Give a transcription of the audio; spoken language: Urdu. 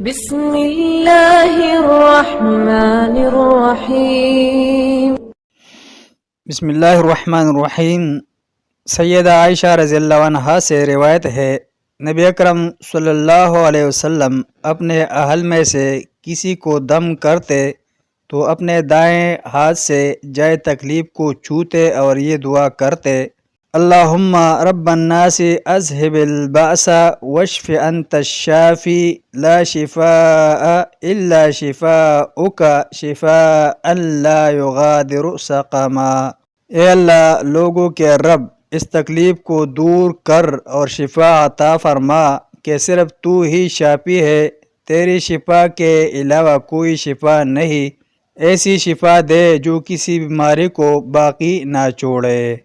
بسم اللہ الرحمن الرحیم۔ بسم اللہ الرحمن الرحیم۔ سیدہ عائشہ رضی اللہ عنہا سے روایت ہے، نبی اکرم صلی اللہ علیہ وسلم اپنے اہل میں سے کسی کو دم کرتے تو اپنے دائیں ہاتھ سے جائے تکلیف کو چھوتے اور یہ دعا کرتے: اللہم رب الناس اذہب البأس واشف انت الشافی لا شفاء الا شفاؤک شفاء لا یغادر سقما۔ اے اللہ، لوگوں کے رب، اس تکلیف کو دور کر اور شفا عطا فرما کہ صرف تو ہی شافی ہے، تیری شفا کے علاوہ کوئی شفا نہیں۔ ایسی شفا دے جو کسی بیماری کو باقی نہ چھوڑے۔